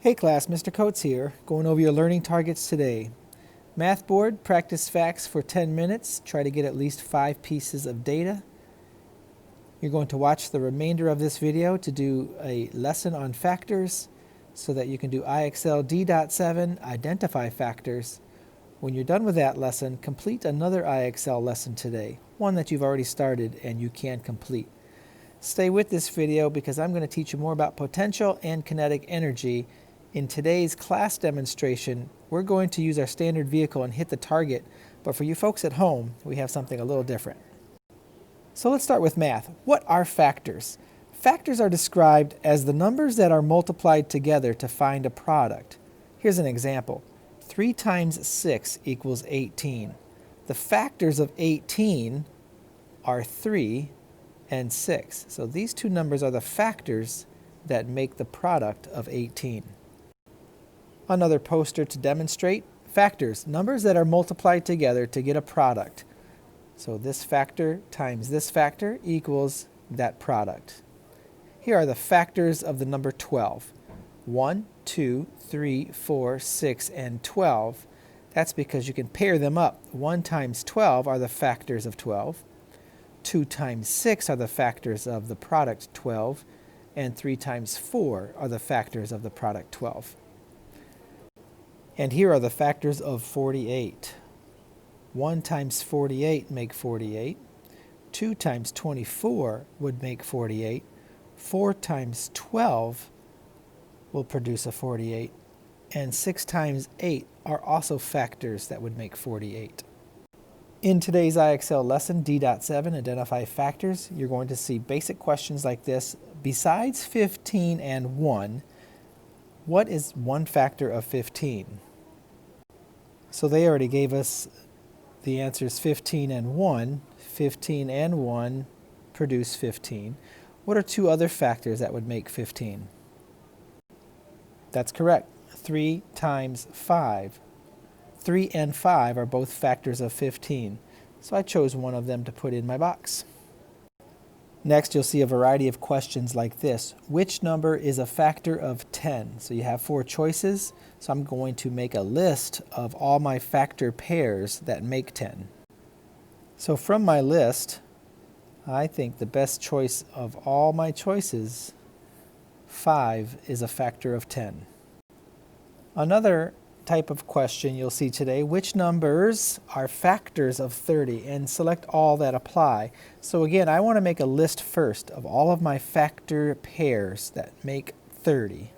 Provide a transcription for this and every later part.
Hey class, Mr. Coates here, going over your learning targets today. Math board, practice facts for 10 minutes. Try to get at least 5 pieces of data. You're going to watch the remainder of this video to do a lesson on factors so that you can do IXL D.7, identify factors. When you're done with that lesson, complete another IXL lesson today, one that you've already started and you can complete. Stay with this video because I'm going to teach you more about potential and kinetic energy. In today's class demonstration, we're going to use our standard vehicle and hit the target, but for you folks at home, we have something a little different. So let's start with math. What are factors? Factors are described as the numbers that are multiplied together to find a product. Here's an example. 3 times 6 equals 18. The factors of 18 are 3 and 6. So these two numbers are the factors that make the product of 18. Another poster to demonstrate. Factors, numbers that are multiplied together to get a product. So this factor times this factor equals that product. Here are the factors of the number 12. 1, 2, 3, 4, 6, and 12. That's because you can pair them up. 1 times 12 are the factors of 12. 2 times 6 are the factors of the product 12. And 3 times 4 are the factors of the product 12. And here are the factors of 48. 1 times 48 make 48. 2 times 24 would make 48. 4 times 12 will produce a 48. And 6 times 8 are also factors that would make 48. In today's IXL lesson, D.7, identify factors, you're going to see basic questions like this. Besides 15 and 1, what is one factor of 15? So they already gave us the answers 15 and 1. 15 and 1 produce 15. What are two other factors that would make 15? That's correct. 3 times 5. 3 and 5 are both factors of 15. So I chose one of them to put in my box. Next, you'll see a variety of questions like this. Which number is a factor of 10? So you have 4 choices. So I'm going to make a list of all my factor pairs that make 10. So from my list, I think the best choice of all my choices, 5 is a factor of 10. Another type of question you'll see today, which numbers are factors of 30, and select all that apply. So again, I want to make a list first of all of my factor pairs that make 30.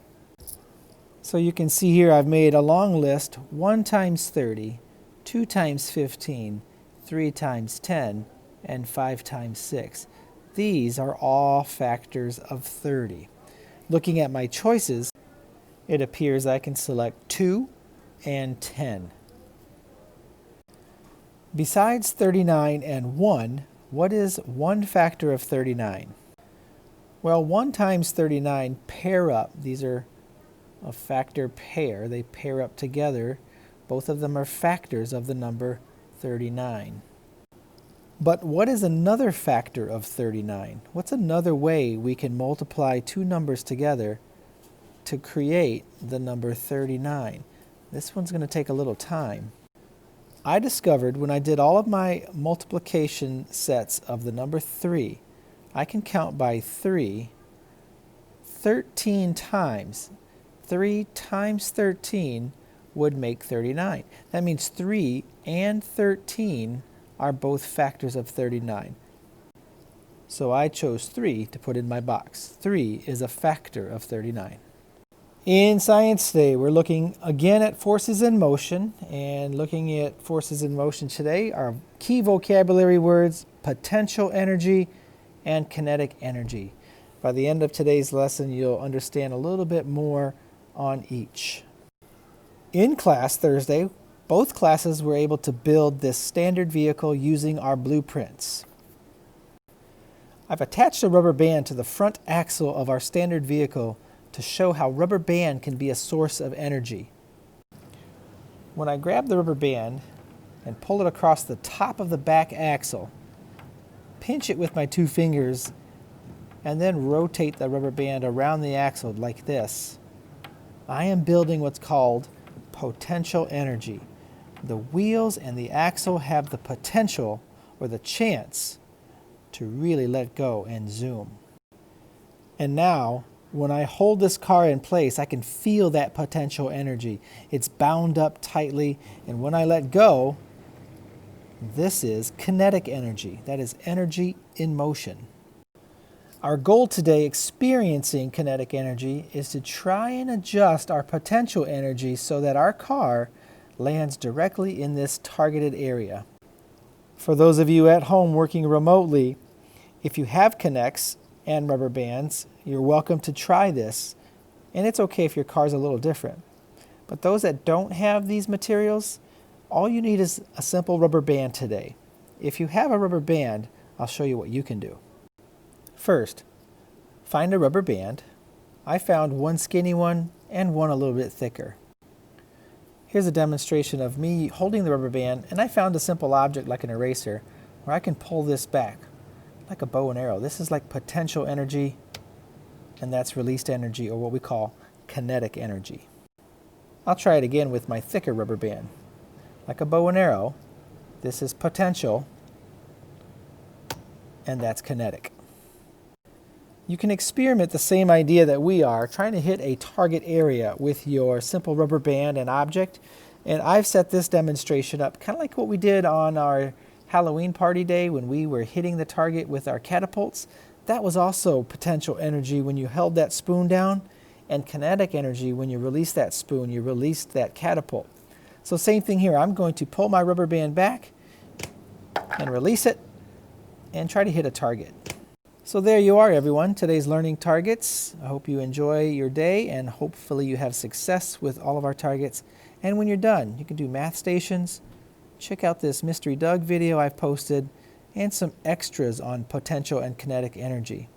So you can see here I've made a long list: 1 times 30, 2 times 15, 3 times 10, and 5 times 6. These are all factors of 30. Looking at my choices, it appears I can select 2 and 10. Besides 39 and 1, what is one factor of 39? Well, 1 times 39 pair up. These are a factor pair. They pair up together. Both of them are factors of the number 39. But what is another factor of 39? What's another way we can multiply two numbers together to create the number 39? This one's going to take a little time. I discovered when I did all of my multiplication sets of the number 3, I can count by 3 13 times. 3 times 13 would make 39. That means 3 and 13 are both factors of 39. So I chose 3 to put in my box. 3 is a factor of 39. In science today, we're looking again at forces in motion, and looking at forces in motion today, our key vocabulary words: potential energy and kinetic energy. By the end of today's lesson, you'll understand a little bit more on each. In class Thursday, both classes were able to build this standard vehicle using our blueprints. I've attached a rubber band to the front axle of our standard vehicle to show how rubber band can be a source of energy. When I grab the rubber band and pull it across the top of the back axle, pinch it with my 2 fingers, and then rotate the rubber band around the axle like this, I am building what's called potential energy. The wheels and the axle have the potential or the chance to really let go and zoom. And now, when I hold this car in place, I can feel that potential energy. It's bound up tightly, and when I let go, this is kinetic energy. That is energy in motion. Our goal today, experiencing kinetic energy, is to try and adjust our potential energy so that our car lands directly in this targeted area. For those of you at home working remotely, if you have Kinects and rubber bands, you're welcome to try this. And it's okay if your car's a little different. But those that don't have these materials, all you need is a simple rubber band today. If you have a rubber band, I'll show you what you can do. First, find a rubber band. I found one skinny one and one a little bit thicker. Here's a demonstration of me holding the rubber band, and I found a simple object like an eraser where I can pull this back like a bow and arrow. This is like potential energy, and that's released energy, or what we call kinetic energy. I'll try it again with my thicker rubber band. Like a bow and arrow, this is potential, and that's kinetic. You can experiment the same idea that we are, trying to hit a target area with your simple rubber band and object. And I've set this demonstration up kind of like what we did on our Halloween party day when we were hitting the target with our catapults. That was also potential energy when you held that spoon down, and kinetic energy when you released that spoon, you released that catapult. So same thing here. I'm going to pull my rubber band back and release it and try to hit a target. So there you are, everyone, today's learning targets. I hope you enjoy your day, and hopefully you have success with all of our targets. And when you're done, you can do math stations. Check out this Mystery Doug video I've posted and some extras on potential and kinetic energy.